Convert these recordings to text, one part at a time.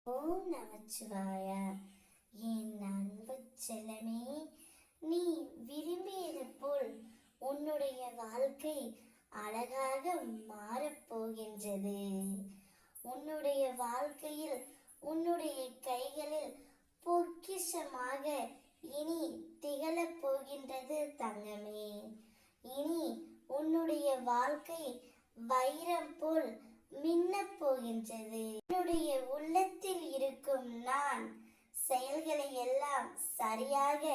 ஓம் நமச்சிவாய. என் அன்பு செல்லமே, நீ விரும்பியது போல் உன்னுடைய வாழ்க்கை அழகாக மாறப்போகின்றது. உன்னுடைய வாழ்க்கையில் உன்னுடைய கைகளில் பொக்கிஷமாக இனி திகழப் போகின்றது தங்கமே. இனி உன்னுடைய வாழ்க்கை வைரம் போல் மின்னப் போகின்றது. என்னுடைய உள்ளத்தில் இருக்கும் நான் செயல்களை எல்லாம் சரியாக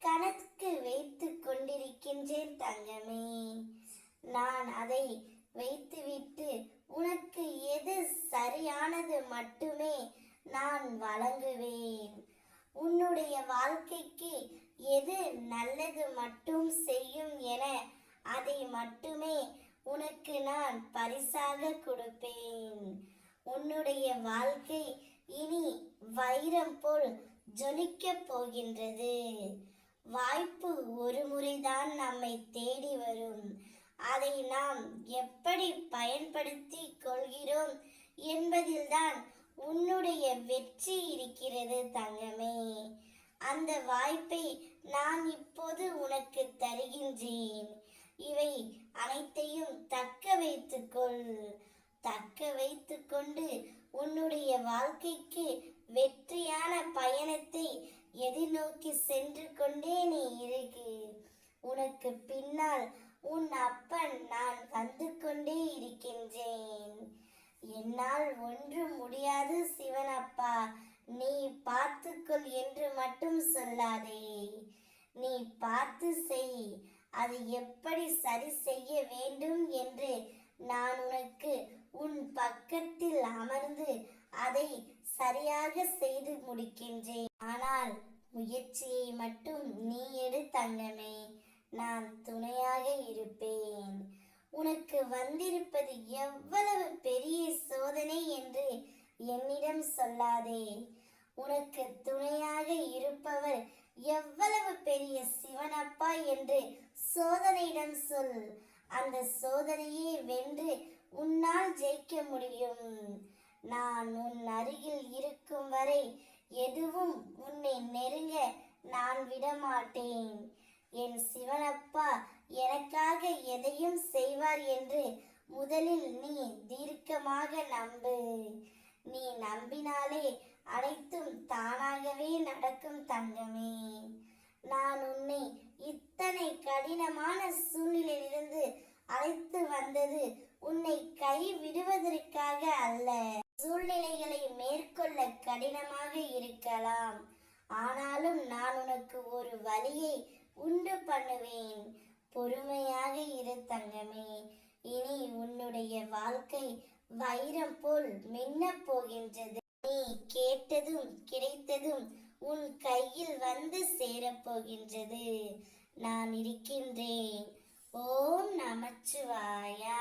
கணக்கு வைத்து கொண்டிருக்கின்றேன் தங்கமே. நான் அதை வைத்துவிட்டு உனக்கு எது சரியானது மட்டுமே நான் வழங்குவேன். உன்னுடைய வாழ்க்கைக்கு எது நல்லது மட்டும் செய்யும் என அதை மட்டுமே உனக்கு நான் பரிசாக கொடுப்பேன். உன்னுடைய வாழ்க்கை இனி வைரம் போல் ஜொலிக்கப் போகின்றது. வாய்ப்பு ஒரு முறைதான் நம்மை தேடி வரும். அதை நாம் எப்படி பயன்படுத்தி கொள்கிறோம் என்பதில்தான் உன்னுடைய வெற்றி இருக்கிறது தங்கமே. அந்த வாய்ப்பை நான் இப்போது உனக்கு தருகின்றேன். இவை அனைத்தையும் தக்க வைத்துக்கொள். தக்க வைத்து கொண்டு உன்னுடைய வாழ்க்கைக்கு வெற்றியான பயணத்தை எதிர்நோக்கி சென்று கொண்டே நீ இருக்கு. உனக்கு பின்னால் உன் அப்பன் நான் வந்து கொண்டே இருக்கின்றேன். என்னால் ஒன்றும் முடியாது சிவனப்பா, நீ பார்த்துக்கொள் என்று மட்டும் சொல்லாதே. நீ பார்த்து செய். அது எப்படி சரி செய்ய வேண்டும் என்று நான் உனக்கு உன் பக்கத்தில் அமர்ந்து அதை சரியாக செய்து முடிக்கின்றேன். ஆனால் முயற்சியை மட்டும் நீ எடு தங்கமே. நான் துணையாக இருப்பேன். உனக்கு வந்திருப்பது எவ்வளவு பெரிய சோதனை என்று என்னிடம் சொல்லாதே. உனக்கு துணையாக இருப்பவர் எவ்வளவு பெரிய சிவனப்பா என்று சோதனையிடம் சொல். அந்த சோதனையை வென்று உன்னால் ஜெயிக்க முடியும். நான் உன் அருகில் இருக்கும் வரை எதுவும் உன்னை நெருங்க நான் விடமாட்டேன். என் சிவனப்பா எனக்காக எதையும் செய்வார் என்று முதலில் நீ தீர்க்கமாக நம்பு. நீ நம்பினாலே அனைத்தும் தானாகவே நடக்கும் தங்கமே. நான் உன்னை இத்தனை கடினமான சூழ்நிலையிலிருந்து அழைத்து வந்தது உன்னை கை விடுவதற்காக அல்ல. சூழ்நிலைகளை மேற்கொள்ள கடினமாக இருக்கலாம், ஆனாலும் நான் உனக்கு ஒரு வழியை உண்டு பண்ணுவேன். பொறுமையாக இரு தங்கமே. இனி உன்னுடைய வாழ்க்கை வைரம் போல் மின்னப் போகின்றது. நீ கேட்டதும் கிடைத்ததும் உன் கையில் வந்து சேரப்போகின்றது. நான் இருக்கின்றேன். ஓம் நமச்சிவாயா.